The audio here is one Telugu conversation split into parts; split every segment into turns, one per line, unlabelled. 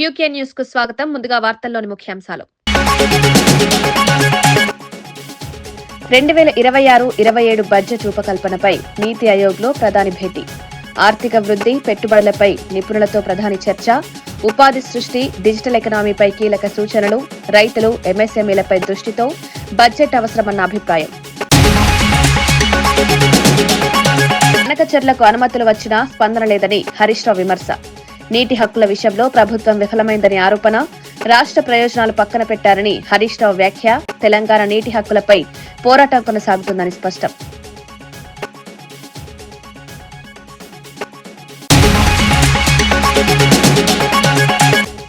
క్యూకే న్యూస్ కు స్వాగతం. ముందుగా వార్తల్లోని ముఖ్యాంశాలు. 2026-27 బడ్జెట్ రూపకల్పనపై నీతి ఆయోగ్లో ప్రధాని భేటీ. ఆర్థిక వృద్ధి, పెట్టుబడులపై నిపుణులతో ప్రధాని చర్చ. ఉపాధి సృష్టి, డిజిటల్ ఎకనామీపై కీలక సూచనలు. రైతులు, ఎంఎస్ఎంఈలపై దృష్టితో బడ్జెట్ అవసరమన్న అభిప్రాయం. బనకచెర్లకు అనుమతులు వచ్చినా స్పందన లేదని హరీష్ రావు విమర్శ. నీటి హక్కుల విషయంలో ప్రభుత్వం విఫలమైందని ఆరోపణ. రాష్ట్ర ప్రయోజనాలు పక్కన పెట్టారని హరీష్ రావు వ్యాఖ్య. తెలంగాణ నీటి హక్కులపై పోరాటం కొనసాగుతుందని స్పష్టం.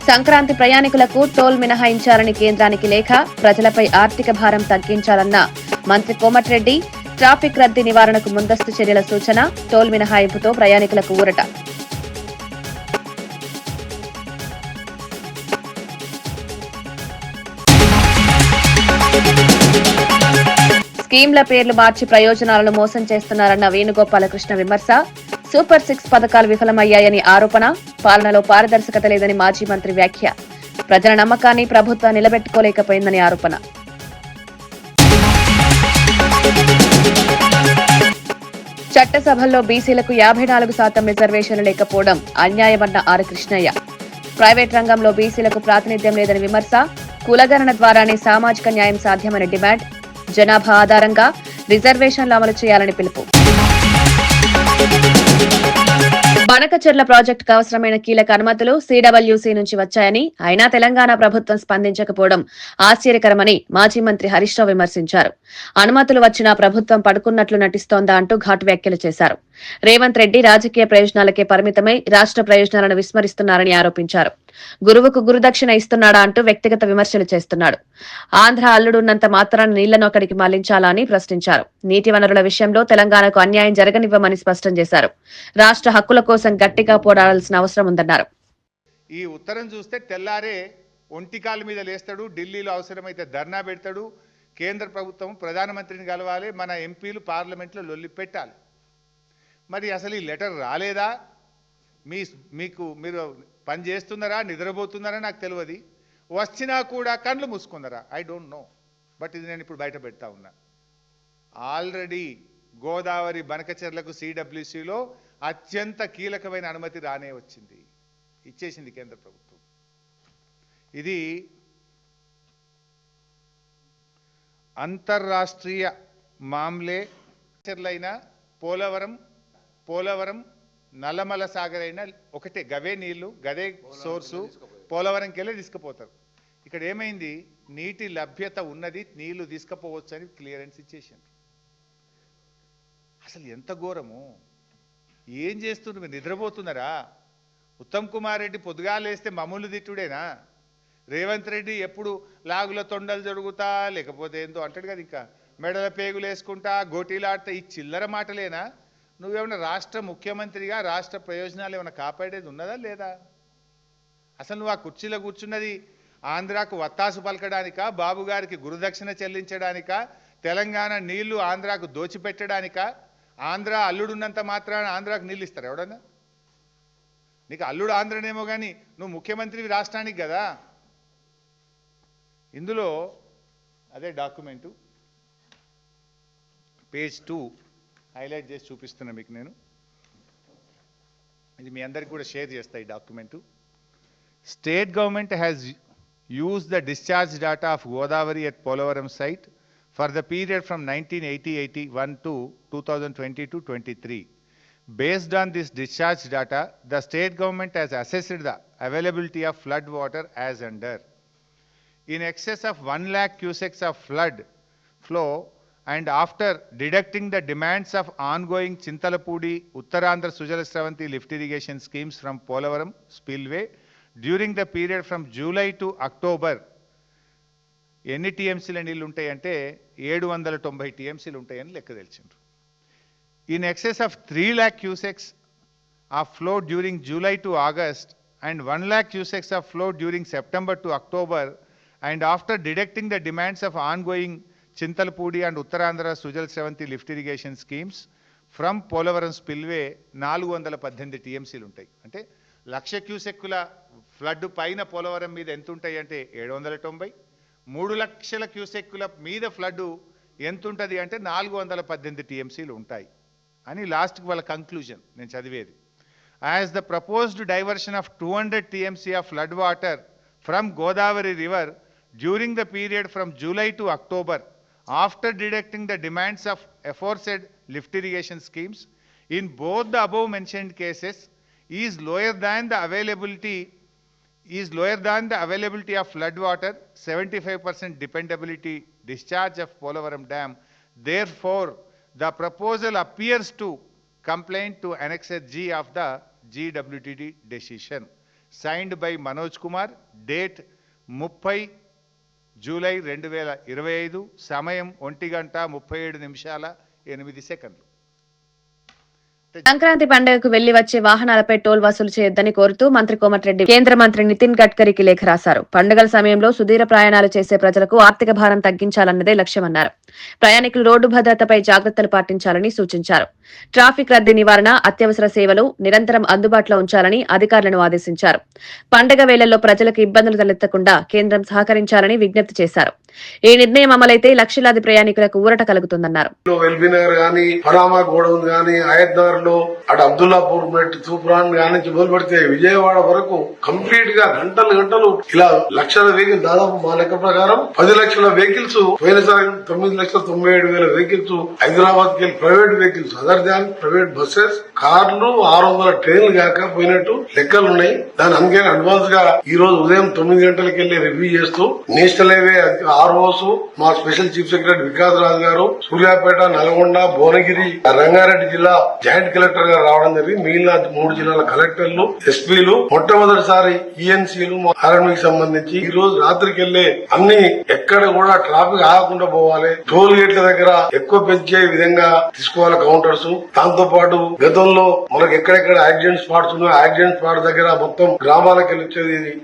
సంక్రాంతి ప్రయాణికులకు టోల్ మినహాయించాలని కేంద్రానికి లేఖ. ప్రజలపై ఆర్థిక భారం తగ్గించాలన్న మంత్రి కోమటిరెడ్డి. ట్రాఫిక్ రద్దీ నివారణకు ముందస్తు చర్యల సూచన. టోల్ మినహాయింపుతో ప్రయాణికులకు ఊరట. స్కీమ్ల పేర్లు మార్చి ప్రయోజనాలను మోసం చేస్తున్నారన్న వేణుగోపాలకృష్ణ విమర్శ. సూపర్ 6 పథకాలు విఫలమయ్యాయని ఆరోపణ. పాలనలో పారదర్శకత లేదని మాజీ మంత్రి వ్యాఖ్య. ప్రజల నమ్మకాన్ని ప్రభుత్వం నిలబెట్టుకోలేకపోయిందని ఆరోపణ. చట్టసభల్లో బీసీలకు 54% రిజర్వేషన్లు లేకపోవడం అన్యాయమన్న ఆర్ కృష్ణయ్య. ప్రైవేట్ రంగంలో బీసీలకు ప్రాతినిధ్యం లేదని విమర్శ. కులగణన ద్వారానే సామాజిక న్యాయం సాధ్యమని డిమాండ్. జనాభా ఆధారంగా రిజర్వేషన్లు అమలు చేయాలని పిలుపు. బనకచెర్ల ప్రాజెక్టుకు అవసరమైన కీలక అనుమతులు సీడబ్ల్యూసీ నుంచి వచ్చాయని, అయినా తెలంగాణ ప్రభుత్వం స్పందించకపోవడం ఆశ్చర్యకరమని మాజీ మంత్రి హరీష్ రావు విమర్శించారు. అనుమతులు వచ్చినా ప్రభుత్వం పడుకున్నట్లు నటిస్తోందా అంటూ ఘాటు వ్యాఖ్యలు చేశారు. రేవంత్ రెడ్డి రాజకీయ ప్రయోజనాలకే పరిమితమై రాష్ట్ర ప్రయోజనాలను విస్మరిస్తున్నారని ఆరోపించారు. గురువుకు గురుదక్షిణ ఇస్తున్నాడా అంటూ వ్యక్తిగత విమర్శలు చేస్తున్నాడు. ఆంధ్ర అల్లుడున్నంత మాత్రాన నీళ్లను అక్కడికి మళ్లించాలా అని ప్రశ్నించారు. నీటి వనరుల విషయంలో తెలంగాణకు అన్యాయం జరగనివ్వమని స్పష్టం చేశారు. రాష్ట్ర హక్కుల కోసం గట్టిగా పోరాడాల్సిన అవసరం ఉందన్నారు.
ఈ ఉత్తరం చూస్తే తెల్లారే ఒంటికాల మీద లేస్తాడు, ఢిల్లీలో అవసరమైతే ధర్నా పెడతాడు. కేంద్ర ప్రభుత్వం ప్రధానమంత్రిని కలవాలి, మన ఎంపీలు పార్లమెంట్లో లొల్లి పెట్టాలి. మరి అసలు ఈ లెటర్ రాలేదా? మీరు పని చేస్తున్నారా, నిద్రపోతున్నారా నాకు తెలియదు. వచ్చినా కూడా కళ్ళు మూసుకున్నారా? I don't know. బట్ ఇది నేను ఇప్పుడు బయట పెడతా ఉన్నా. ఆల్రెడీ గోదావరి బనకచెర్లకు సిడబ్ల్యూసీలో అత్యంత కీలకమైన అనుమతి రానే వచ్చింది, ఇచ్చేసింది కేంద్ర ప్రభుత్వం. ఇది అంతర్రాష్ట్రీయ మామ్లే. చెర్లైనా పోలవరం నల్లమల సాగర్ అయినా ఒకటే, గవే నీళ్లు, గదే సోర్సు, పోలవరంకి వెళ్ళి తీసుకుపోతారు. ఇక్కడ ఏమైంది, నీటి లభ్యత ఉన్నది, నీళ్లు తీసుకుపోవచ్చు అని క్లియరెన్స్ ఇచ్చేసారు. అసలు ఎంత ఘోరము! ఏం చేస్తున్నారు మీరు? నిద్రపోతున్నారా? ఉత్తమ్ కుమార్ రెడ్డి పొద్దుగాలేస్తే మమ్మల్ని తిట్టుడేనా? రేవంత్ రెడ్డి ఎప్పుడు లాగుల తొండలు జరుగుతా లేకపోతే ఏందో అంటాడు కదా, ఇంకా మెడల పేగులు వేసుకుంటా గోటీలాడుతా, ఈ చిల్లర మాటలేనా? నువ్వేమన్నా రాష్ట్ర ముఖ్యమంత్రిగా రాష్ట్ర ప్రయోజనాలు ఏమైనా కాపాడేది ఉన్నదా లేదా? అసలు నువ్వు ఆ కుర్చీలో కూర్చున్నది ఆంధ్రాకు వత్తాసు పలకడానికా, బాబు గారికి గురుదక్షిణ చెల్లించడానికా, తెలంగాణ నీళ్లు ఆంధ్రాకు దోచిపెట్టడానికా? ఆంధ్ర అల్లుడున్నంత మాత్రాన ఆంధ్రాకు నీళ్ళు ఇస్తారు ఎవడన్నా? నీకు అల్లుడు ఆంధ్రనేమో కానీ నువ్వు ముఖ్యమంత్రి రాష్ట్రానికి కదా. ఇందులో అదే డాక్యుమెంటు పేజ్ 2 హైలైట్ చేసి చూపిస్తున్నా మీకు నేను. ఇది మీ అందరికీ కూడా షేర్ చేస్తా ఈ document. State government has used the discharge data of Godavari at Polavaram site for the period from 1980-81 to 2020-23. Based on this discharge data, the state government has assessed the availability of flood water as under. In excess of 1 lakh cusecs of flood flow, and after deducting the demands of ongoing Chintalapudi, Uttarandhra Sujala Sravanti lift irrigation schemes from Polavaram spillway, during the period from July to October, ఎన్ని టీఎంసీల నీళ్ళు ఉంటాయంటే 790 టీఎంసీలు ఉంటాయని లెక్క తెలిసిండ్రు. In excess of 3 lakh cusecs of flow during July to August and 1 lakh cusecs of flow during September to October, and after deducting the demands of ongoing Chintalapudi and Uttarandhra Sujal Sravanti lift irrigation schemes from Polavaram spillway 418 టీఎంసీలు ఉంటాయి. అంటే 1,00,000 క్యూసెక్కుల ఫ్లడ్ పైన పోలవరం మీద ఎంత ఉంటాయి అంటే 790, 3,00,000 క్యూసెక్కుల మీద ఫ్లడ్ ఎంత ఉంటుంది అంటే 418 టీఎంసీలు ఉంటాయి అని లాస్ట్కి వాళ్ళ కంక్లూజన్ నేను చదివేది. As the proposed diversion of 200 TMC of flood water from Godavari river during the period from July to October after deducting the demands of aforesaid lift irrigation schemes in both the above mentioned cases is lower than the availability of flood water, 75% dependability discharge of Polavaram Dam. Therefore, the proposal appears to complain to Annex G of the GWTD decision. Signed by Manoj Kumar, date 30 July 2025, సమయం 1:37
సంక్రాంతి పండుగకు వెళ్లి వచ్చే వాహనాలపై టోల్ వసూలు చేయొద్దని కోరుతూ మంత్రి కోమటిరెడ్డి కేంద్ర మంత్రి నితిన్ గడ్కరీకి లేఖ రాశారు. పండుగల సమయంలో సుదీర్ఘ ప్రయాణాలు చేసే ప్రజలకు ఆర్థిక భారం తగ్గించాలన్నదే లక్ష్యమన్నారు. ప్రయాణికులు రోడ్డు భద్రతపై జాగ్రత్తలు పాటించాలని సూచించారు. ట్రాఫిక్ రద్దీ నివారణ, అత్యవసర సేవలు నిరంతరం అందుబాటులో ఉంచాలని అధికారులను ఆదేశించారు. పండుగ వేళల్లో ప్రజలకు ఇబ్బందులు తలెత్తకుండా కేంద్రం సహకరించాలని విజ్ఞప్తి చేశారు. ఈ నిర్ణయం అమలైతే లక్షలాది ప్రయాణికులకు ఊరట కలుగుతుందన్నారు.
అటు అబ్దుల్లాపూర్ మెట్ తూప్రాన్ నుంచి మొదలు పెడితే విజయవాడ వరకు కంప్లీట్ గా గంటలు ఇలా లక్షల వెహికల్, దాదాపు మా లెక్క ప్రకారం 10 లక్షల వెహికల్స్ పోయినసారి 9,97,000 వెహికల్స్ హైదరాబాద్ కి private vehicles other than private buses, కార్లు, 600 ట్రైన్లు కాక పోయినట్టు లెక్కలు ఉన్నాయి. దాని అందుకని అడ్వాన్స్ గా ఈ రోజు ఉదయం 9 గంటలకు వెళ్లి రివ్యూ చేస్తూ నేషనల్ హైవే ఆర్ఓస్, మా special chief secretary Vikas Raj గారు, సూర్యాపేట, నల్గొండ, భువనగిరి, రంగారెడ్డి జిల్లా జాయింట్ కలెక్టర్ గారు రావడం జరిగింది. మిగిలిన 3 జిల్లాల కలెక్టర్లు, ఎస్పీలు, మొట్టమొదటిసారి ఈఎన్సీలు ఆర్ఎంఈకి సంబంధించి ఈ రోజు రాత్రికి వెళ్లే అన్ని ఎక్కడ కూడా ట్రాఫిక్ ఆగకుండా పోవాలి. టోల్ గేట్ల దగ్గర ఎక్కువ పెంచే విధంగా తీసుకోవాలి కౌంటర్స్. దాంతో పాటు గతంలో మనకు ఎక్కడెక్కడ యాక్సిడెంట్ స్పాట్స్ ఉన్నాయో యాక్సిడెంట్ స్పాట్ దగ్గర మొత్తం గ్రామాలకు వెళ్ళి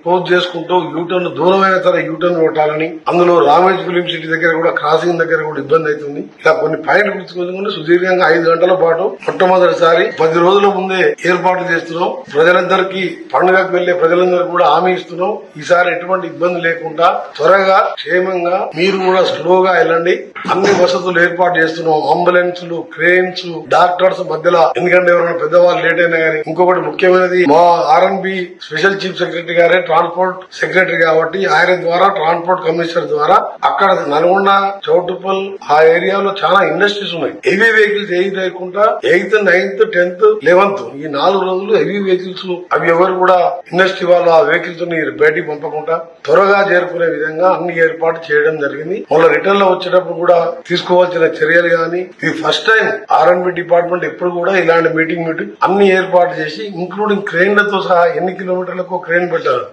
క్లోజ్ చేసుకుంటూ యూటర్న్ దూరమైన సరే యూటర్న్ కొట్టాలని, అందులో రామేజ్ ఫిలిం సిటీ దగ్గర కూడా క్రాసింగ్ దగ్గర కూడా ఇబ్బంది అవుతుంది. ఇలా కొన్ని పాయింట్లు గుర్తుకొచ్చుకుంటే సుదీర్ఘంగా 5 గంటల పాటు మొట్టమొదటిసారి 10 రోజుల ముందే ఏర్పాట్లు చేస్తున్నాం. ప్రజలందరికీ పండుగకు వెళ్లే ప్రజలందరికీ కూడా హామీ ఇస్తున్నాం. ఈసారి ఎటువంటి ఇబ్బంది లేకుండా త్వరగా క్షేమంగా మీరు కూడా స్లోగా వెళ్ళండి. అన్ని వసతులు ఏర్పాటు చేస్తున్నాం. అంబులెన్స్లు, క్రేన్స్, డాక్టర్స్ మధ్యలో, ఎందుకంటే ఎవరైనా పెద్దవాళ్ళు లేట్ అయినా కానీ. ఇంకొకటి ముఖ్యమైనది, మా ఆర్ఎన్బి స్పెషల్ చీఫ్ సెక్రటరీ గారే ట్రాన్స్పోర్ట్ సెక్రటరీ కాబట్టి ఆయన ద్వారా ట్రాన్స్పోర్ట్ కమిషనర్ ద్వారా అక్కడ నల్గొండ, చౌటుప్పల్ ఆ ఏరియాలో చాలా ఇండస్ట్రీస్ ఉన్నాయి. హెవీ వెహికల్స్ ఏది లేకుండా 8th, 9th, 10th, 11th ఈ 4 రోజులు హెవీ వెహికల్స్ అవి ఎవరు కూడా ఇండస్ట్రీ వాళ్ళు ఆ వెహికల్స్ బయటికి పంపకుండా త్వరగా చేరుకునే విధంగా అన్ని ఏర్పాటు చేయడం జరిగింది. వాళ్ళ రిటర్న్ లో వచ్చేటప్పుడు కూడా తీసుకోవాల్సిన చర్యలు గాని, ఇది ఫస్ట్ టైం ఆర్ఎన్బి డిపార్ట్మెంట్ ఎప్పుడు కూడా ఇలాంటి మీటింగ్ అన్ని ఏర్పాటు చేసి ఇంక్లూడింగ్ క్రేన్లతో సహా ఎన్ని కిలోమీటర్లకు క్రేన్ పెట్టారు.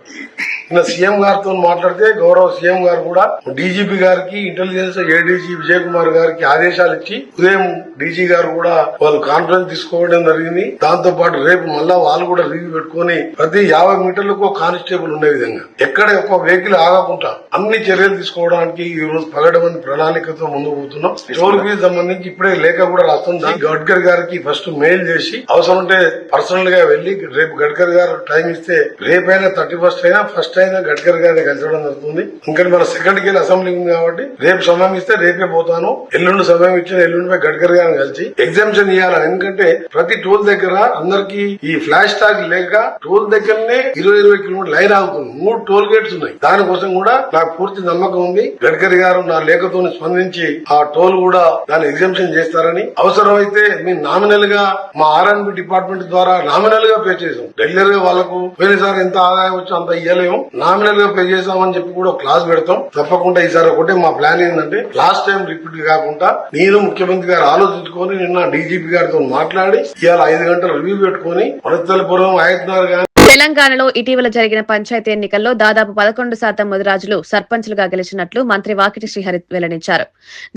నిన్న సీఎం గారితో మాట్లాడితే గౌరవ సీఎం గారు కూడా డీజీపీ గారికి, ఇంటెలిజెన్స్ ఏడీజీ విజయ్ కుమార్ గారికి ఆదేశాలు ఇచ్చి ఉదయం డీజీ గారు కూడా వాళ్ళు కాన్ఫరెన్స్ తీసుకోవడం జరిగింది. దాంతో పాటు రేపు మళ్ళా వాళ్ళు కూడా రివ్యూ పెట్టుకుని ప్రతి 50 మీటర్లకు కానిస్టేబుల్ ఉండే విధంగా ఎక్కడ ఒక వెహికల్ ఆగకుండా అన్ని చర్యలు తీసుకోవడానికి ఈ రోజు పగడమని ప్రణాళికతో ముందుకు పోతున్నాం. టోల్ ఫీజు సంబంధించి ఇప్పుడే లేఖ కూడా రాస్తుంది. గడ్కరీ గారికి ఫస్ట్ మెయిల్ చేసి అవసరం ఉంటే పర్సనల్ గా వెళ్లి రేపు గడ్కరీ గారు టైం ఇస్తే రేపైనా 31st అయినా ఫస్ట్ అయినా గడ్కరీ గారిని కలిసడం జరుగుతుంది. ఇంకా మన 2nd కి అసెంబ్లీ ఉంది కాబట్టి రేపు సమయం ఇస్తే రేపే పోతాను. ఎల్లుండి సమయం ఇచ్చిన ఎల్లుండి గడ్కరీ గారిని కలిసి ఎగ్జామ్షన్ ఇవ్వాలని. ఎందుకంటే ప్రతి టోల్ దగ్గర అందరికి ఈ ఫ్లాష్ ట్యాగ్ లేక టోల్ దగ్గరనే 20 కిలోమీటర్ లైన్ ఆగుతుంది. 3 టోల్ గేట్స్ ఉన్నాయి. దానికోసం కూడా నాకు పూర్తి నమ్మకం ఉంది. గడ్కరీ గారు నా లేఖతో స్పందించి ఆ టోల్ కూడా దాన్ని ఎగ్జామ్షన్ చేస్తారని, అవసరమైతే మేము నామినల్ గా మా ఆర్ఎన్బి డిపార్ట్మెంట్ ద్వారా నామినల్ గా పే చేసాం. రెగ్యులర్ గా వాళ్ళకు పోయినసారి ఎంత ఆదాయం వచ్చో అంత ఇయ్యలేము, నామినల్ గా పే చేసామని చెప్పి కూడా క్లాస్ పెడతాం. తప్పకుండా ఈసారి ఒకటే మా ప్లాన్ ఏంటంటే లాస్ట్ టైం రిపీట్ కాకుండా నేను ముఖ్యమంత్రి గారు ఆలోచించుకొని నిన్న డీజీపీ గారితో మాట్లాడి ఇవాళ 5 గంటలు రివ్యూ పెట్టుకుని వనస్థలిపురం, ఆయత్నార్ గాని.
తెలంగాణలో ఇటీవల జరిగిన పంచాయతీ ఎన్నికల్లో దాదాపు 11% ముదిరాజులు సర్పంచులుగా గెలిచినట్లు మంత్రి వాకిటి శ్రీహరి వెల్లడించారు.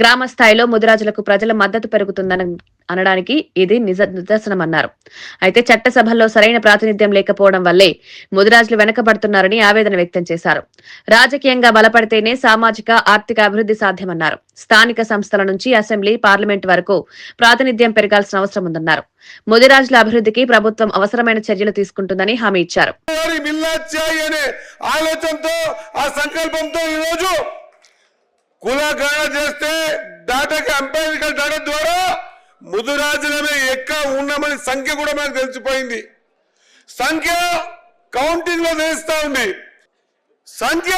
గ్రామ స్థాయిలో ముదిరాజులకు ప్రజల మద్దతు పెరుగుతుందని అనడానికి ఇది నిదర్శనమన్నారు. అయితే చట్టసభల్లో సరైన ప్రాతినిధ్యం లేకపోవడం వల్లే ముదిరాజులు వెనకబడుతున్నారని ఆవేదన వ్యక్తం చేశారు. రాజకీయంగా బలపడితేనే సామాజిక, ఆర్థిక అభివృద్ధి సాధ్యమన్నారు. స్థానిక సంస్థల నుంచి అసెంబ్లీ, పార్లమెంట్ వరకు ప్రాతినిధ్యం పెరగాల్సిన అవసరం ఉందన్నారు. ముదిరాజుల అభివృద్ధికి ప్రభుత్వం అవసరమైన చర్యలు తీసుకుంటుందని హామీ ఇచ్చారు.
అనే ఆలోచనతో ఆ సంకల్పంతో ఈరోజు కులగణన చేస్తే డాటాకి ఎంపైరికల్ డాటా ద్వారా ముదిరాజులమే ఎక్కువ ఉన్నామని సంఖ్య కూడా మనకు తెలిసిపోయింది. సంఖ్య కౌంటింగ్ లో తెలుస్తా ఉంది, సంఖ్య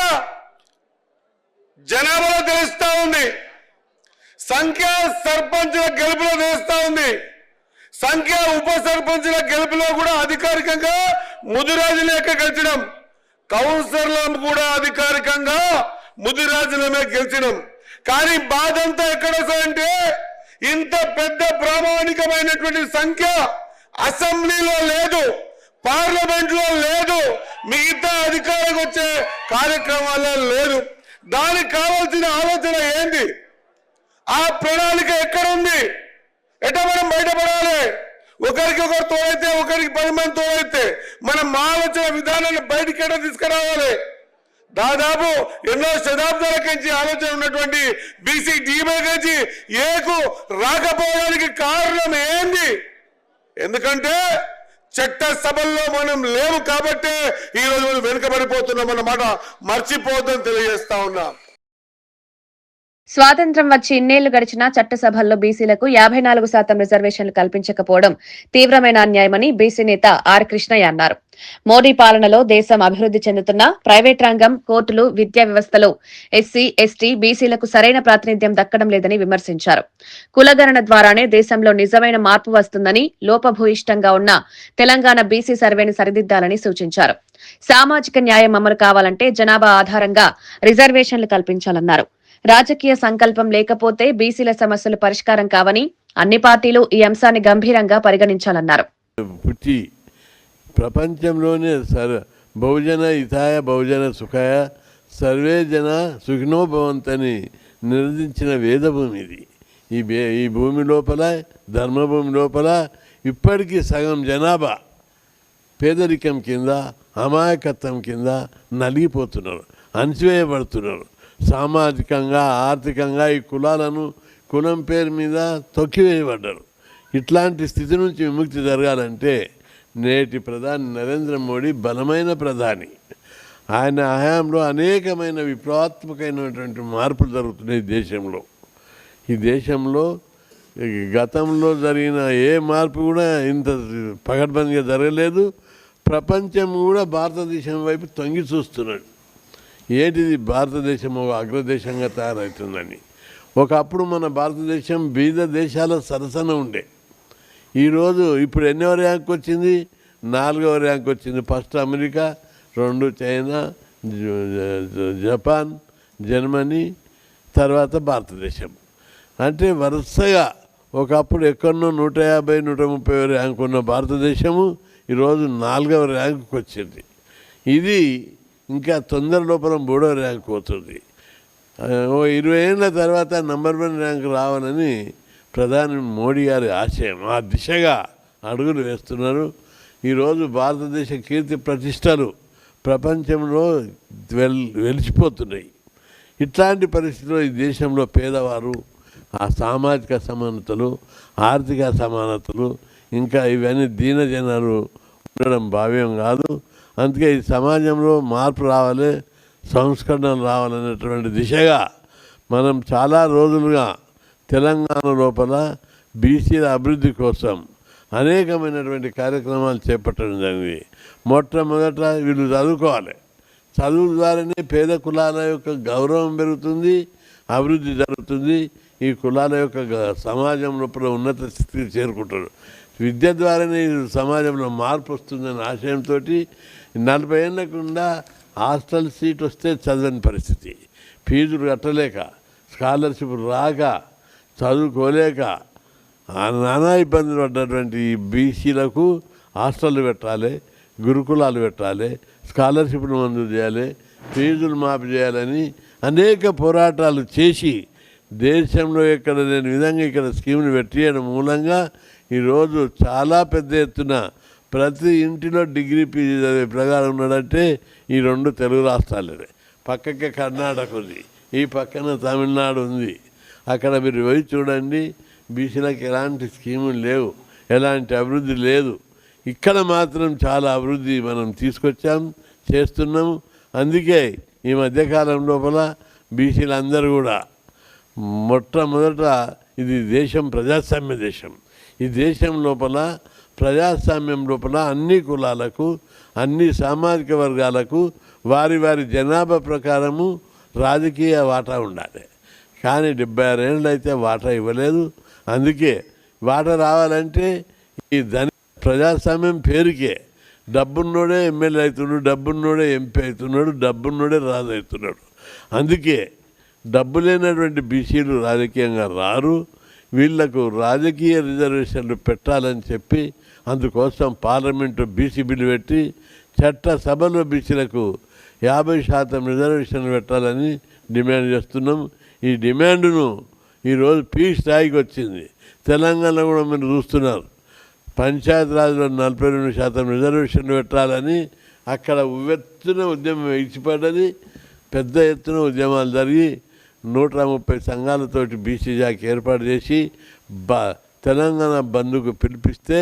జనాభాలో తెలుస్తా ఉంది, సంఖ్య సర్పంచుల గెలుపులో తెలుస్తా ఉంది, సంఖ్య ఉప సర్పంచుల గెలుపులో కూడా అధికారికంగా ముదిరాజులే గెలిచడం, కౌన్సిలర్లను కూడా అధికారికంగా ముదిరాజులమే గెలిచడం. కానీ బాధ అంతా ఎక్కడ వస్తుందంటే ఇంత పెద్ద ప్రామాణికమైనటువంటి సంఖ్య అసెంబ్లీలో లేదు, పార్లమెంట్ లో లేదు, మిగతా అధికారం వచ్చే కార్యక్రమాల్లో లేదు. దానికి కావాల్సిన ఆలోచన ఏంటి? ఆ ప్రణాళిక ఎక్కడుంది? ఎట్లా మనం బయటపడాలి? ఒకరికి ఒకరు తోడైతే, ఒకరికి 10 మంది తోడైతే మనం మా ఆలోచన విధానాన్ని బయటికి ఎట్లా తీసుకురావాలి? దాదాపు ఎన్నో శతాబ్దాల నుంచి ఆలోచన ఉన్నటువంటి బీసీ డీబైకి ఏకు రాకపోవడానికి కారణం ఏంది? ఎందుకంటే చట్ట సభల్లో మనం లేవు కాబట్టి ఈ రోజు మనం వెనుకబడిపోతున్నాం అన్నమాట మర్చిపోద్దని తెలియజేస్తా ఉన్నాం.
స్వాతంత్ర్యం వచ్చి ఇన్నేళ్లు గడిచినా చట్టసభల్లో బీసీలకు 54% రిజర్వేషన్లు కల్పించకపోవడం తీవ్రమైన అన్యాయమని బీసీ నేత ఆర్ కృష్ణయ్య అన్నారు. మోడీ పాలనలో దేశం అభివృద్ధి చెందుతున్నా ప్రైవేట్ రంగం, కోర్టులు, విద్యా వ్యవస్థలో ఎస్సీ, ఎస్టీ, బీసీలకు సరైన ప్రాతినిధ్యం దక్కడం లేదని విమర్శించారు. కులగణన ద్వారానే దేశంలో నిజమైన మార్పు వస్తుందని, లోపభూయిష్టంగా ఉన్న తెలంగాణ బీసీ సర్వేని సరిదిద్దాలని సూచించారు. సామాజిక న్యాయం అమలు కావాలంటే జనాభా ఆధారంగా రిజర్వేషన్లు కల్పించాలన్నారు. రాజకీయ సంకల్పం లేకపోతే బీసీల సమస్యలు పరిష్కారం కావని, అన్ని పార్టీలు ఈ అంశాన్ని గంభీరంగా పరిగణించాలన్నారు.
ప్రపంచంలోనే బహుజన హితాయ బహుజన సుఖాయ సర్వే జన సుఖినో భవంతని నిర్దించిన వేదభూమి ఇది. ఈ భూమి లోపల, ధర్మభూమి లోపల ఇప్పటికీ సగం జనాభా పేదరికం కింద, అమాయకత్వం కింద నలిగిపోతున్నారు, అణచివేయబడుతున్నారు. సామాజికంగా, ఆర్థికంగా ఈ కులాలను కులం పేరు మీద తొక్కివేయబడ్డారు. ఇట్లాంటి స్థితి నుంచి విముక్తి జరగాలంటే నేటి ప్రధాని నరేంద్ర మోడీ బలమైన ప్రధాని. ఆయన హయాంలో అనేకమైన విప్లవాత్మకమైనటువంటి మార్పులు జరుగుతున్నాయి దేశంలో. ఈ దేశంలో గతంలో జరిగిన ఏ మార్పు కూడా ఇంత పకడ్బందీగా జరగలేదు. ప్రపంచం కూడా భారతదేశం వైపు తొంగి చూస్తున్నాడు. ఏంటిది? భారతదేశం ఒక అగ్రదేశంగా తయారవుతుందని. ఒకప్పుడు మన భారతదేశం బీద దేశాల సరసన ఉండే. ఈరోజు ఇప్పుడు ఎన్నో ర్యాంక్ వచ్చింది? 4వ ర్యాంక్ వచ్చింది. First America, 2 China, Japan, Germany, తర్వాత భారతదేశం. అంటే వరుసగా ఒకప్పుడు ఎక్కడో 150, 130 ర్యాంక్ ఉన్న భారతదేశము ఈరోజు 4వ ర్యాంకుకి వచ్చింది. ఇది ఇంకా తొందర లోపల 3వ ర్యాంక్ పోతుంది. 20 ఏళ్ళ తర్వాత నంబర్ 1 ర్యాంక్ రావాలని ప్రధాని మోడీ గారి ఆశయం. ఆ దిశగా అడుగులు వేస్తున్నారు. ఈరోజు భారతదేశ కీర్తి ప్రతిష్టలు ప్రపంచంలో వెలిసిపోతున్నాయి. ఇట్లాంటి పరిస్థితుల్లో ఈ దేశంలో పేదవారు, ఆ సామాజిక సమానతలు, ఆర్థిక సమానతలు, ఇంకా ఇవన్నీ దీనజనాలు ఉండడం భావ్యం కాదు. అందుకే ఈ సమాజంలో మార్పు రావాలి, సంస్కరణలు రావాలనేటువంటి దిశగా మనం చాలా రోజులుగా తెలంగాణ లోపల బీసీల అభివృద్ధి కోసం అనేకమైనటువంటి కార్యక్రమాలు చేపట్టడం జరిగింది. మొట్టమొదట వీళ్ళు చదువుకోవాలి. చదువు ద్వారానే పేద కులాల యొక్క గౌరవం పెరుగుతుంది, అభివృద్ధి జరుగుతుంది. ఈ కులాల యొక్క సమాజం లోపల ఉన్నత స్థితికి చేరుకుంటారు. విద్య ద్వారానే సమాజంలో మార్పు వస్తుందనే ఆశయంతో 40 ఏళ్ళకుండా హాస్టల్ సీట్ వస్తే చదవని పరిస్థితి, ఫీజులు కట్టలేక, స్కాలర్షిప్ రాక, చదువుకోలేక నానా ఇబ్బందులు పడ్డటువంటి ఈ బీసీలకు హాస్టళ్ళు పెట్టాలి, గురుకులాలు పెట్టాలి, స్కాలర్షిప్ను మంజూరు చేయాలి, ఫీజులు మాఫీ చేయాలని అనేక పోరాటాలు చేసి దేశంలో ఎక్కడ లేని విధంగా ఇక్కడ స్కీమ్ని పెట్టేయడం మూలంగా ఈరోజు చాలా పెద్ద ఎత్తున ప్రతి ఇంటిలో డిగ్రీ పీజీ చదివే ప్రకారం ఉన్నాడంటే ఈ 2 తెలుగు రాష్ట్రాలే. పక్కకే కర్ణాటక ఉంది, ఈ పక్కన తమిళనాడు ఉంది. అక్కడ మీరు పోయి చూడండి, బీసీలకు ఎలాంటి స్కీములు లేవు. ఎలాంటి అభివృద్ధి లేదు. ఇక్కడ మాత్రం చాలా అభివృద్ధి మనం తీసుకొచ్చాం, చేస్తున్నాము. అందుకే ఈ మధ్యకాలం లోపల బీసీలందరూ కూడా మొట్టమొదట ఇది దేశం ప్రజాస్వామ్య దేశం. ఈ దేశం లోపల ప్రజాస్వామ్యం లోపల అన్ని కులాలకు, అన్ని సామాజిక వర్గాలకు వారి వారి జనాభా ప్రకారము రాజకీయ వాటా ఉండాలి. కానీ 76 ఏళ్ళు అయితే వాటా ఇవ్వలేదు. అందుకే వాటా రావాలంటే ఈ ప్రజాస్వామ్యం పేరుకే డబ్బున్నోడే ఎమ్మెల్యే అవుతున్నాడు, డబ్బున్నోడే ఎంపీ అవుతున్నాడు, డబ్బున్నోడే రాజు అవుతున్నాడు. అందుకే డబ్బు లేనటువంటి బీసీలు రాజకీయంగా రారు. వీళ్లకు రాజకీయ రిజర్వేషన్లు పెట్టాలని చెప్పి అందుకోసం పార్లమెంటు బీసీ బిల్లు పెట్టి చట్టసభలో బీసీలకు 50% రిజర్వేషన్లు పెట్టాలని డిమాండ్ చేస్తున్నాం. ఈ డిమాండ్ను ఈరోజు పీక్ స్థాయికి వచ్చింది. తెలంగాణ కూడా మీరు చూస్తున్నారు, పంచాయతీరాజ్లో 42% రిజర్వేషన్లు పెట్టాలని అక్కడ ఉవ్వెత్తున ఉద్యమం ఇచ్చిపడ్డది. పెద్ద ఎత్తున ఉద్యమాలు జరిగి 130 సంఘాలతోటి బీసీ జాకి ఏర్పాటు చేసి తెలంగాణ బంద్కు పిలిపిస్తే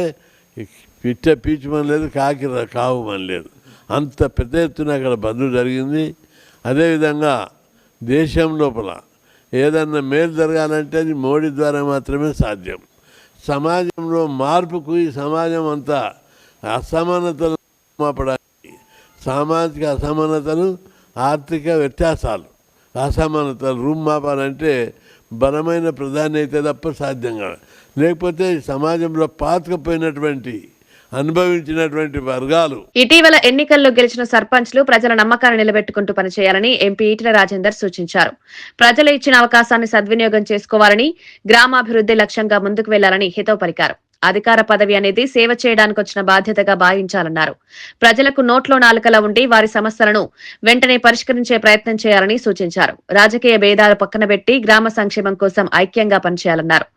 పిట్ట పీచమని లేదు, కాకి కావమని లేదు. అంత పెద్ద ఎత్తున అక్కడ బంద్ జరిగింది. అదేవిధంగా దేశం లోపల ఏదన్నా మేలు జరగాలంటే అది మోడీ ద్వారా మాత్రమే సాధ్యం. సమాజంలో మార్పుకు ఈ సమాజం అంతా అసమానతలు మాపడానికి, సామాజిక అసమానతలు, ఆర్థిక వ్యత్యాసాలు, అసమానతలు రూపుమాపాలంటే బలమైన ప్రధాని అయితే తప్ప సాధ్యం కాదు. లేకపోతే సమాజంలో పాతుకుపోయినటువంటి అనుభవించినటువంటి వర్గాలు.
ఇటీవల ఎన్నికల్లో గెలిచిన సర్పంచ్లు ప్రజల నమ్మకాన్ని నిలబెట్టుకుంటూ పనిచేయాలని ఎంపీ ఈటెల రాజేందర్ సూచించారు. ప్రజలు ఇచ్చిన అవకాశాన్ని సద్వినియోగం చేసుకోవాలని, గ్రామాభివృద్ధి లక్ష్యంగా ముందుకు వెళ్లాలని హితవు పలికారు. అధికార పదవి అనేది సేవ చేయడానికి వచ్చిన బాధ్యతగా భావించాలన్నారు. ప్రజలకు నోట్లో నాలుకలా ఉండి వారి సమస్యలను వెంటనే పరిష్కరించే ప్రయత్నం చేయాలని సూచించారు. రాజకీయ భేదాలు పక్కన పెట్టి గ్రామ సంక్షేమం కోసం ఐక్యంగా పనిచేయాలన్నారు.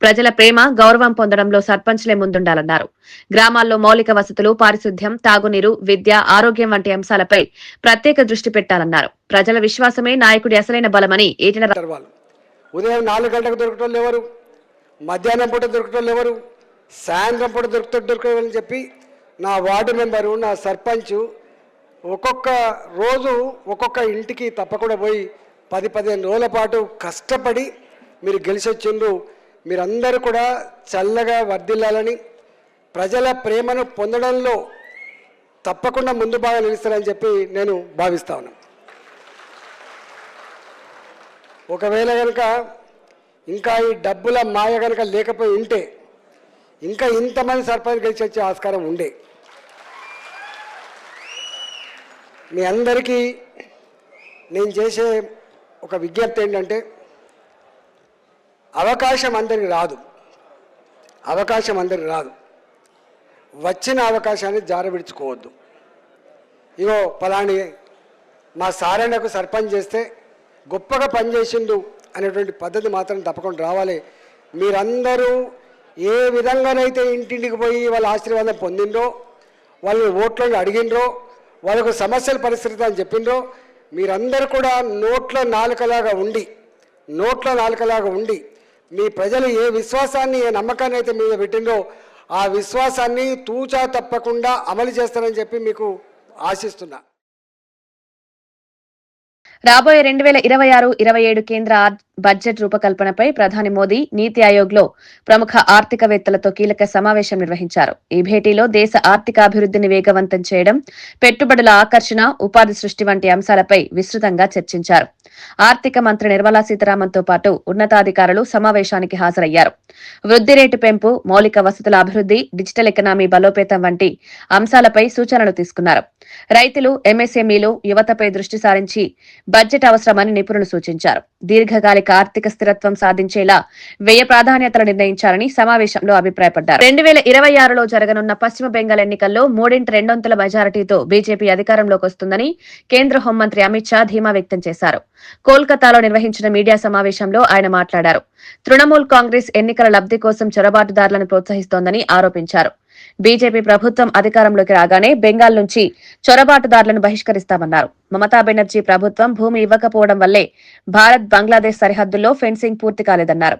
ప్రజల ప్రేమ, గౌరవం పొందడంలో సర్పంచ్లే ముందుండాలన్నారు. గ్రామాల్లో మౌలిక వసతులు, పారిశుద్ధ్యం, తాగునీరు, విద్య, ఆరోగ్యం వంటి అంశాలపై ప్రత్యేక దృష్టి పెట్టాలన్నారు. ప్రజల విశ్వాసమే నాయకుడి అసలైన బలమని ఈటెల
ఉదయం 4 గంటలకు దొరకటోళ్ళు ఎవరు, మధ్యాహ్నం పూట దొరకటోళ్ళు ఎవరు, సాయంత్రం పూట దొరకని చెప్పి నా వార్డు మెంబరు, నా సర్పంచ్ ఒక్కొక్క రోజు ఒక్కొక్క ఇంటికి తప్పకుండా పోయి 10-15 రోజుల పాటు కష్టపడి మీరు గెలిచొచ్చిండ్రు. మీరందరూ కూడా చల్లగా వర్ధిల్లాలని, ప్రజల ప్రేమను పొందడంలో తప్పకుండా ముందు బాగా నిలుస్తారని చెప్పి నేను భావిస్తా ఉన్నాను. ఒకవేళ కనుక ఇంకా ఈ డబ్బుల మాయ కనుక లేకపోయి ఉంటే ఇంకా ఇంతమంది సర్పంచ్ గెలిచి వచ్చే ఆస్కారం ఉండే. మీ అందరికీ నేను చేసే ఒక విజ్ఞప్తి ఏంటంటే, అవకాశం అందరికి రాదు. వచ్చిన అవకాశాన్ని జారవిడుచుకోవద్దు. ఇగో పలాని మా సారణకు సర్పంచ్ చేస్తే గొప్పగా పనిచేసిండు అనేటువంటి పద్ధతి మాత్రం తప్పకుండా రావాలి. మీరందరూ ఏ విధంగానైతే ఇంటింటికి పోయి వాళ్ళ ఆశీర్వాదం పొందిండ్రో, వాళ్ళు ఓట్లను అడిగినరో, వాళ్ళకు సమస్యల పరిస్థితి అని చెప్పిండ్రో, మీరందరూ కూడా నోట్ల నాలుకలాగా ఉండి మీ ప్రజలు ఏ విశ్వాసాన్ని, ఏ నమ్మకాన్ని అయితే మీద పెట్టిండ్రో ఆ విశ్వాసాన్ని తూచా తప్పకుండా అమలు చేస్తారని చెప్పి మీకు ఆశిస్తున్నా.
రాబోయే 2026-27 కేంద్ర బడ్జెట్ రూపకల్పనపై ప్రధాని మోదీ నీతి ఆయోగ్లో ప్రముఖ ఆర్థికవేత్తలతో కీలక సమావేశం నిర్వహించారు. ఈ భేటీలో దేశ ఆర్థికాభివృద్ధిని వేగవంతం చేయడం, పెట్టుబడుల ఆకర్షణ, ఉపాధి సృష్టి వంటి అంశాలపై విస్తృతంగా చర్చించారు. ఆర్థిక మంత్రి నిర్మలా సీతారామన్తో పాటు ఉన్నతాధికారులు సమావేశానికి హాజరయ్యారు. వృద్ధి రేటు పెంపు, మౌలిక వసతుల అభివృద్ధి, డిజిటల్ ఎకనామీ బలోపేతం వంటి అంశాలపై సూచనలు తీసుకున్నారు. రైతులు, ఎంఎస్ఎంఈలు, యువతపై దృష్టి సారించి బడ్జెట్ అవసరమని నిపుణులు సూచించారు. దీర్ఘకాలిక ఆర్థిక స్థిరత్వం సాధించేలా వ్యయ ప్రాధాన్యతలు నిర్ణయించాలని సమావేశంలో అభిప్రాయపడ్డారు. 2026లో జరగనున్న పశ్చిమ బెంగాల్ ఎన్నికల్లో 3/2 మెజారిటీతో బీజేపీ అధికారంలోకి వస్తుందని కేంద్ర హోంమంత్రి అమిత్ షా ధీమా వ్యక్తం చేశారు. కోల్కతాలో నిర్వహించిన మీడియా సమావేశంలో ఆయన మాట్లాడారు. తృణమూల్ కాంగ్రెస్ ఎన్నికల లబ్ధి కోసం చొరబాటుదారులను ప్రోత్సహిస్తోందని ఆరోపించారు. బీజేపీ ప్రభుత్వం అధికారంలోకి రాగానే బెంగాల్ నుంచి చొరబాటుదారులను బహిష్కరిస్తామన్నారు. మమతా బెనర్జీ ప్రభుత్వం భూమి ఇవ్వకపోవడం వల్లే భారత్ బంగ్లాదేశ్ సరిహద్దుల్లో ఫెన్సింగ్ పూర్తి కాలేదన్నారు.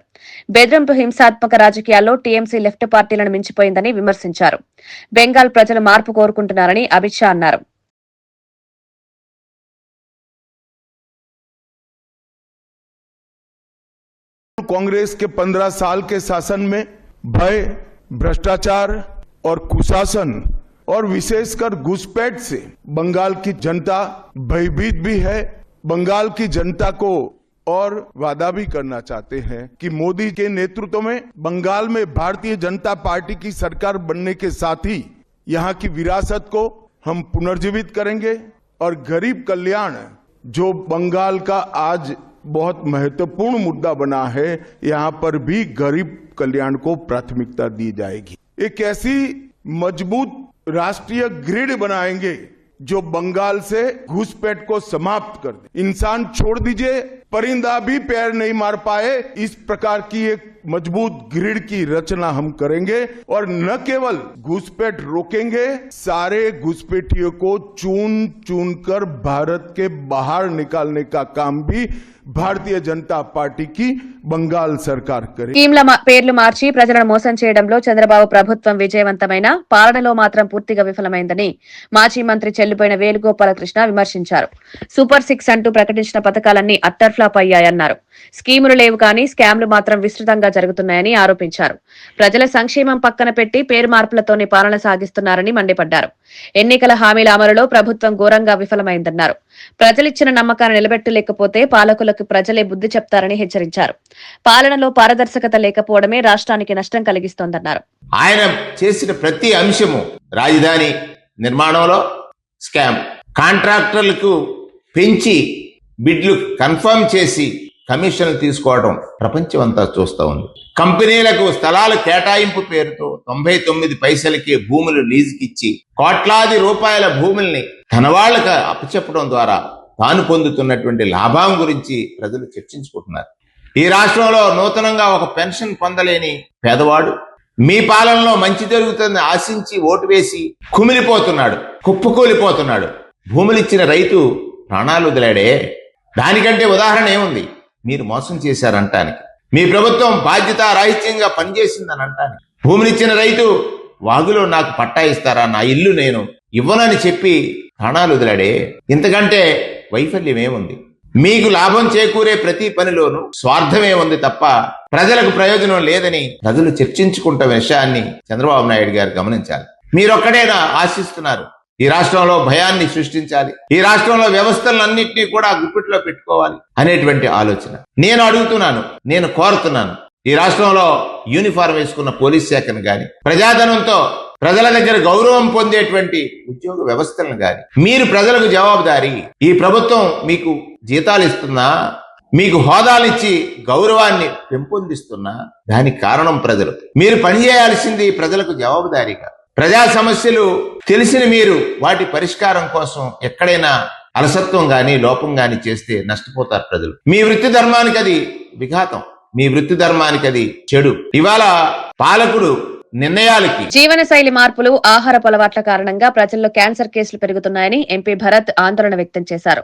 బెదిరింపు హింసాత్మక రాజకీయాల్లో టీఎంసీ లెఫ్ట్ పార్టీలను మించిపోయిందని విమర్శించారు. బెంగాల్ ప్రజలు మార్పు కోరుకుంటున్నారని అమిత్ షా అన్నారు.
कांग्रेस के 15 साल के शासन में भय, भ्रष्टाचार और कुशासन और विशेषकर घुसपैठ से बंगाल की जनता भयभीत भी है। बंगाल की जनता को और वादा भी करना चाहते हैं कि मोदी के नेतृत्व में बंगाल में भारतीय जनता पार्टी की सरकार बनने के साथ ही यहाँ की विरासत को हम पुनर्जीवित करेंगे और गरीब कल्याण जो बंगाल का आज बहुत महत्वपूर्ण मुद्दा बना है, यहाँ पर भी गरीब कल्याण को प्राथमिकता दी जाएगी। एक ऐसी मजबूत राष्ट्रीय ग्रिड बनाएंगे जो बंगाल से घुसपैठ को समाप्त कर दे। इंसान छोड़ दीजिए, परिंदा भी पैर नहीं मार पाए, इस प्रकार की एक मजबूत ग्रिड की रचना हम करेंगे और न केवल घुसपैठ रोकेंगे, सारे घुसपैठियों को चुन चुन कर भारत के बाहर निकालने का काम भी భారతీయ జనతా పార్టీకి బంగాల్ సర్కార్ కరే.
స్కీమ్ల పేర్లు మార్చి ప్రజలను మోసం చేయడంలో చంద్రబాబు ప్రభుత్వం విజయవంతమైన, పాలనలో మాత్రం పూర్తిగా విఫలమైందని మాజీ మంత్రి చెల్లిపోయిన వేణుగోపాలకృష్ణ విమర్శించారు. సూపర్ 6 అంటూ ప్రకటించిన పథకాలన్నీ అట్టర్ ఫ్లాప్ అయ్యాయన్నారు. స్కీములు లేవు కానీ స్కామ్లు మాత్రం విస్తృతంగా జరుగుతున్నాయని ఆరోపించారు. ప్రజల సంక్షేమం పక్కన పెట్టి పేరు మార్పులతోనే పాలన సాగిస్తున్నారని మండిపడ్డారు. ఎన్నికల హామీల అమలులో ప్రభుత్వం ఘోరంగా విఫలమైందన్నారు. ప్రజలిచ్చిన నమ్మకాన్ని నిలబెట్టలేకపోతే పాలకులకు ప్రజలే బుద్ధి చెప్తారని హెచ్చరించారు. పాలనలో పారదర్శకత లేకపోవడమే రాష్ట్రానికి నష్టం కలిగిస్తోందన్నారు.
ఆయన చేసిన ప్రతి అంశము రాజధాని నిర్మాణంలో స్కామ్, కాంట్రాక్టర్లకు పెంచి బిడ్లు కన్ఫర్మ్ చేసి కమిషన్లు తీసుకోవడం ప్రపంచం అంతా చూస్తూ ఉంది. కంపెనీలకు స్థలాల కేటాయింపు పేరుతో 99 పైసలకి భూములు లీజుకిచ్చి కోట్లాది రూపాయల భూముల్ని తన వాళ్ళకి అప్పచెప్పడం ద్వారా తాను పొందుతున్నటువంటి లాభం గురించి ప్రజలు చర్చించుకుంటున్నారు. ఈ రాష్ట్రంలో నూతనంగా ఒక పెన్షన్ పొందలేని పేదవాడు మీ పాలనలో మంచి జరుగుతుందని ఆశించి ఓటు వేసి కుమిలిపోతున్నాడు, కుప్పకూలిపోతున్నాడు. భూములిచ్చిన రైతు ప్రాణాలు వదిలాడే. దానికంటే ఉదాహరణ ఏముంది? మీరు మోసం చేశారంటానికి, మీ ప్రభుత్వం బాధ్యతారాహిత్యంగా పనిచేసిందని అంటానికి. భూమినిచ్చిన రైతు వాగులో నాకు పట్టా ఇస్తారా, నా ఇల్లు నేను ఇవ్వనని చెప్పి ప్రాణాలు వదిలాడే. ఇంతకంటే వైఫల్యం ఏముంది? మీకు లాభం చేకూరే ప్రతి పనిలోనూ స్వార్థమే ఉంది తప్ప ప్రజలకు ప్రయోజనం లేదని ప్రజలు చర్చించుకుంటున్న విషయాన్ని చంద్రబాబు నాయుడు గారు గమనించాలి. మీరొక్కడేనా ఆశిస్తున్నారు ఈ రాష్ట్రంలో భయాన్ని సృష్టించాలి, ఈ రాష్ట్రంలో వ్యవస్థలన్నింటినీ కూడా గుప్పిట్లో పెట్టుకోవాలి అనేటువంటి ఆలోచన? నేను అడుగుతున్నాను, నేను కోరుతున్నాను, ఈ రాష్ట్రంలో యూనిఫారం వేసుకున్న పోలీస్ శాఖను గాని, ప్రజాధనంతో ప్రజల దగ్గర గౌరవం పొందేటువంటి ఉద్యోగ వ్యవస్థలను గాని మీరు ప్రజలకు జవాబుదారీ. ఈ ప్రభుత్వం మీకు జీతాలు ఇస్తున్నా, మీకు హోదాలిచ్చి గౌరవాన్ని పెంపొందిస్తున్నా దానికి కారణం ప్రజలు. మీరు పనిచేయాల్సింది ప్రజలకు జవాబుదారీగా. ప్రజా సమస్యలు తెలిసిన మీరు వాటి పరిష్కారం కోసం ఎక్కడైనా అలసత్వం గాని లోపం గాని చేస్తే నష్టపోతారు ప్రజలు. మీ వృత్తి ధర్మానికి అది విఘాతం, మీ వృత్తి ధర్మానికి అది చెడు. ఇవాళ పాలకుడు నిర్ణయాలకి
జీవనశైలి మార్పులు, ఆహారపు అలవాట్ల కారణంగా ప్రజల్లో క్యాన్సర్ కేసులు పెరుగుతున్నాయని ఎంపీ భరత్ ఆందోళన వ్యక్తం చేశారు.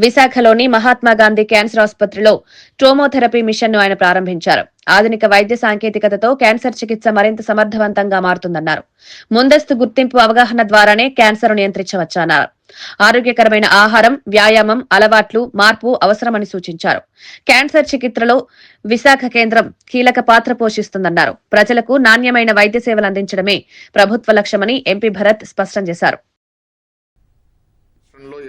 విశాఖలోని మహాత్మాగాంధీ క్యాన్సర్ ఆసుపత్రిలో ట్రోమోథెరపీ మిషన్ ను ఆయన ప్రారంభించారు. ఆధునిక వైద్య సాంకేతికతతో క్యాన్సర్ చికిత్స మరింత సమర్థవంతంగా మారుతుందన్నారు. ముందస్తు గుర్తింపు, అవగాహన ద్వారానే క్యాన్సర్ నియంత్రించవచ్చన్నారు. ఆరోగ్యకరమైన ఆహారం, వ్యాయామం, అలవాట్లు మార్పు అవసరమని సూచించారు. క్యాన్సర్ చికిత్సలో విశాఖ కేంద్రం కీలక పాత్ర పోషిస్తుందన్నారు. ప్రజలకు నాణ్యమైన వైద్య సేవలు అందించడమే ప్రభుత్వ లక్ష్యమని ఎంపీ భరత్ స్పష్టం చేశారు.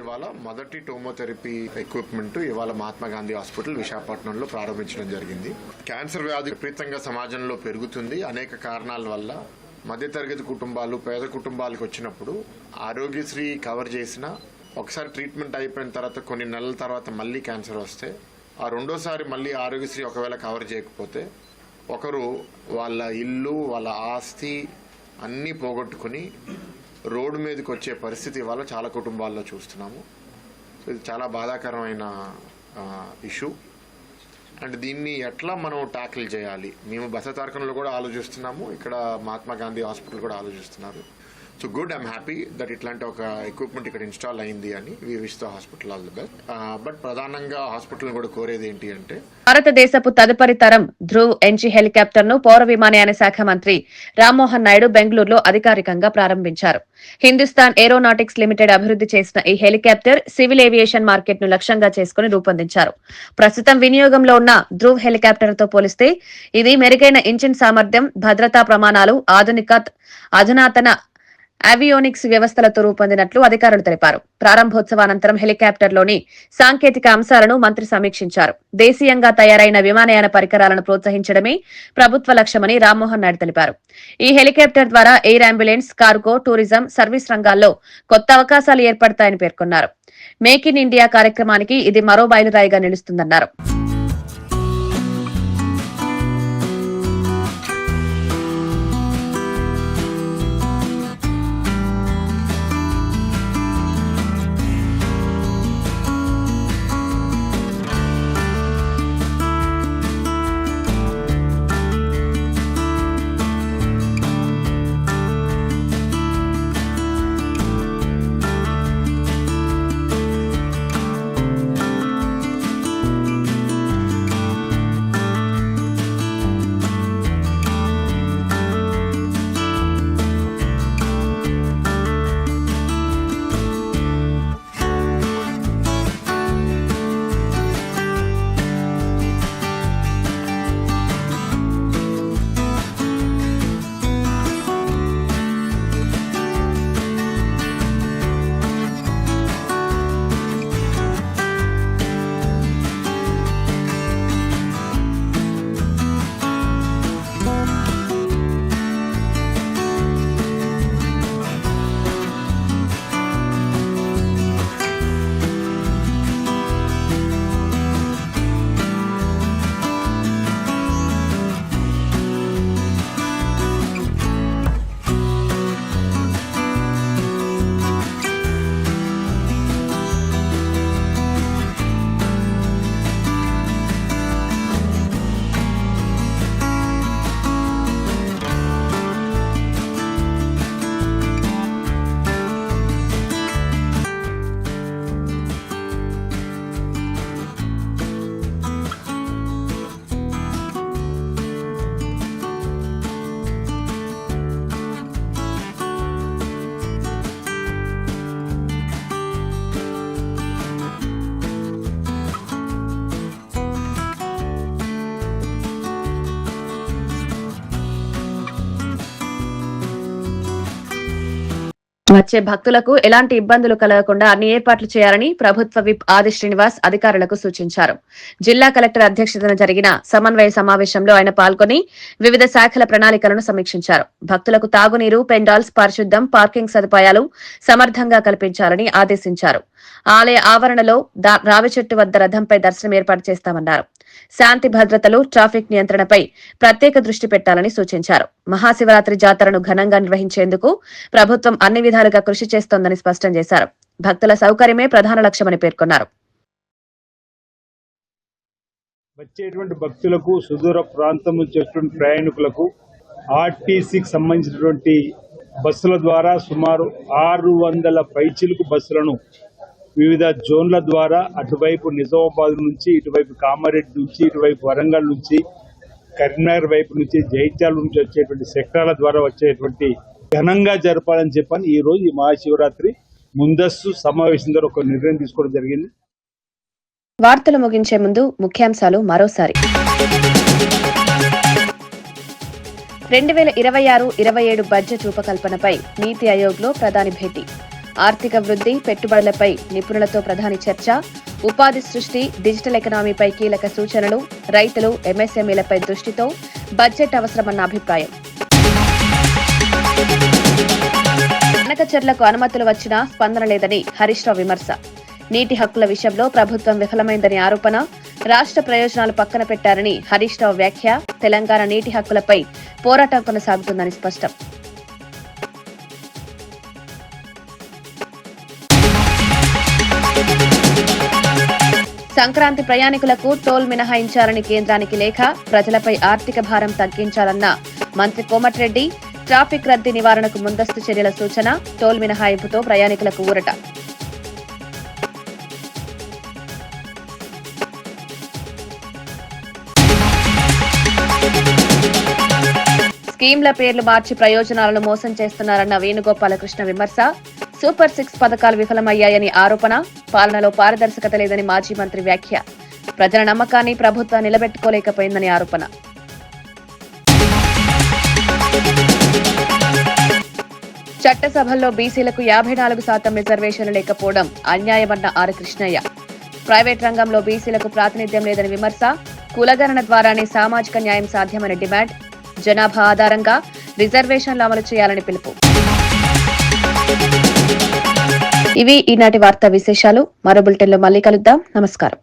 ఇవాళ మొదటి టోమోథెరపీ ఎక్విప్మెంట్ ఇవాళ మహాత్మా గాంధీ హాస్పిటల్ విశాఖపట్నంలో ప్రారంభించడం జరిగింది. క్యాన్సర్ వ్యాధి విపరీతంగా సమాజంలో పెరుగుతుంది. అనేక కారణాల వల్ల మధ్యతరగతి కుటుంబాలు, పేద కుటుంబాలకు వచ్చినప్పుడు ఆరోగ్యశ్రీ కవర్ చేసిన ఒకసారి ట్రీట్మెంట్ అయిపోయిన తర్వాత కొన్ని నెలల తర్వాత మళ్ళీ క్యాన్సర్ వస్తే ఆ రెండోసారి మళ్ళీ ఆరోగ్యశ్రీ ఒకవేళ కవర్ చేయకపోతే ఒకరు వాళ్ళ ఇల్లు, వాళ్ళ ఆస్తి అన్నీ పోగొట్టుకుని రోడ్డు మీదకి వచ్చే పరిస్థితి ఇవాళ చాలా కుటుంబాల్లో చూస్తున్నాము. ఇది చాలా బాధాకరమైన ఇష్యూ. అండ్ దీన్ని ఎట్లా మనం ట్యాకిల్ చేయాలి, మేము బస తారకంలో కూడా ఆలోచిస్తున్నాము, ఇక్కడ మహాత్మా గాంధీ హాస్పిటల్ కూడా ఆలోచిస్తున్నారు. So good, I'm happy that ఇట్లాంటి ఒక ఎక్విప్మెంట్ ఇక్కడ ఇన్స్టాల్ అయింది అని. We wish the hospital all the best. But ప్రధానంగా హాస్పిటల్ కూడా కోరేది ఏంటి అంటే,
భారతదేశపు తదుపరి తరం ధ్రువ్ ఎన్జీ హెలికాప్టర్ ను పౌర విమానయాన శాఖ మంత్రి రామ్మోహన్ నాయుడు బెంగళూరులో అధికారికంగా ప్రారంభించారు. హిందుస్థాన్ ఏరోనాటిక్స్ లిమిటెడ్ అభివృద్ధి చేసిన ఈ హెలికాప్టర్ సివిల్ ఏవియేషన్ మార్కెట్ ను లక్ష్యంగా చేసుకుని రూపొందించారు. ప్రస్తుతం వినియోగంలో ఉన్న ధ్రువ్ హెలికాప్టర్ తో పోలిస్తే ఇది మెరుగైన ఇంజిన్ సామర్థ్యం, భద్రతా ప్రమాణాలు, అధునాతన ఆవియోనిక్స్ వ్యవస్థలతో రూపొందినట్లు అధికారులు తెలిపారు. ప్రారంభోత్సవానంతరం హెలికాప్టర్లోని సాంకేతిక అంశాలను మంత్రి సమీక్షించారు. దేశీయంగా తయారైన విమానయాన పరికరాలను ప్రోత్సహించడమే ప్రభుత్వ లక్ష్యమని రామ్మోహన్ నాయుడు తెలిపారు. ఈ హెలికాప్టర్ ద్వారా air ambulance, cargo, tourism, service రంగాల్లో కొత్త అవకాశాలు ఏర్పడతాయని పేర్కొన్నారు. మేక్ ఇన్ ఇండియా కార్యక్రమానికి ఇది మరో మైలురాయిగా నిలుస్తుందన్నారు. వచ్చే భక్తులకు ఎలాంటి ఇబ్బందులు కలగకుండా అన్ని ఏర్పాట్లు చేయాలని ప్రభుత్వ విప్ ఆది శ్రీనివాస్ అధికారులకు సూచించారు. జిల్లా కలెక్టర్ అధ్యక్షతన జరిగిన సమన్వయ సమావేశంలో ఆయన పాల్గొని వివిధ శాఖల ప్రణాళికలను సమీక్షించారు. భక్తులకు తాగునీరు, పెండాల్స్, పరిశుద్ధం, పార్కింగ్ సదుపాయాలు సమర్థంగా కల్పించాలని ఆదేశించారు. ఆలయ ఆవరణలో రావి చెట్టు వద్ద రథంపై దర్శనం ఏర్పాటు చేస్తామన్నారు. శాంతి భద్రతలు, ట్రాఫిక్ నియంత్రణపై ప్రత్యేక దృష్టి పెట్టాలని సూచించారు. మహాశివరాత్రి జాతరను ఘనంగా నిర్వహించేందుకు ప్రభుత్వం అన్ని విధాలుగా కృషి చేస్తోందని స్పష్టం చేశారు. భక్తుల సౌకర్యమే ప్రధాన లక్ష్యమని పేర్కొన్నారు.
వచ్చేటువంటి భక్తులకు, సుదూర ప్రాంతం నుంచి వచ్చేటువంటి ప్రయాణికులకు ఆర్టీసీకి సంబంధించినటువంటి బస్సుల ద్వారా సుమారు 600 పైచిలుకు బస్సులను వివిధ జోన్ల ద్వారా అటువైపు నిజామాబాద్ నుంచి, ఇటువైపు కామారెడ్డి నుంచి, ఇటువైపు వరంగల్ నుంచి, కరీంనగర్ వైపు నుంచి, జైత్యాల నుంచి వచ్చేటువంటి సెక్టార్ల ద్వారా వచ్చేటువంటి ఘనంగా జరపాలని చెప్పని ఈ రోజు ఈ మహాశివరాత్రి ముందస్తు సమావేశం ద్వారా ఒక నిర్ణయం తీసుకోవడం జరిగింది.
వార్తలు ముగించే ముందు ముఖ్యాంశాలు మరోసారి. 2026-27 బడ్జెట్ రూపకల్పనపై నీతి ఆయోగ్లో ప్రధాని భేటీ. ఆర్థిక వృద్ధి, పెట్టుబడులపై నిపుణులతో ప్రధాని చర్చ. ఉపాధి సృష్టి, డిజిటల్ ఎకనామీపై కీలక సూచనలు. రైతులు, ఎంఎస్ఎంఈలపై దృష్టితో బడ్జెట్ అవసరమన్న అభిప్రాయం. బనకచెర్లకు అనుమతులు వచ్చినా స్పందన లేదని హరీష్ రావు విమర్శ. నీటి హక్కుల విషయంలో ప్రభుత్వం విఫలమైందని ఆరోపణ. రాష్ట్ర ప్రయోజనాలు పక్కన పెట్టారని హరీష్ రావు వ్యాఖ్య. తెలంగాణ నీటి హక్కులపై పోరాటం కొనసాగుతుందని స్పష్టం. సంక్రాంతి ప్రయాణికులకు టోల్ మినహాయించాలని కేంద్రానికి లేఖ, ప్రజలపై ఆర్థిక భారం తగ్గించాలన్న మంత్రి కోమటిరెడ్డి. ట్రాఫిక్ రద్దీ నివారణకు ముందస్తు చర్యల సూచన, టోల్ మినహాయింపుతో ప్రయాణికులకు ఊరట. స్కీమ్ల పేర్లు మార్చి ప్రయోజనాలను మోసం చేస్తున్నారన్న వేణుగోపాలకృష్ణ విమర్శ. సూపర్ 6 పథకాలు విఫలమయ్యాయని ఆరోపణ. పాలనలో పారదర్శకత లేదని మాజీ మంత్రి వ్యాఖ్య. ప్రజల నమ్మకాన్ని ప్రభుత్వం నిలబెట్టుకోలేకపోయిందని ఆరోపణ. చట్టసభల్లో బీసీలకు 54% రిజర్వేషన్లు లేకపోవడం అన్యాయమన్న ఆర్ కృష్ణయ్య. ప్రైవేట్ రంగంలో బీసీలకు ప్రాతినిధ్యం లేదని విమర్శ. కులగణన ద్వారానే సామాజిక న్యాయం సాధ్యమని డిమాండ్. జనాభా ఆధారంగా రిజర్వేషన్లు అమలు చేయాలని పిలుపు. ఇవి ఈనాటి వార్తా విశేషాలు. మరో బులెటిన్లో మళ్ళీ కలుద్దాం. నమస్కారం.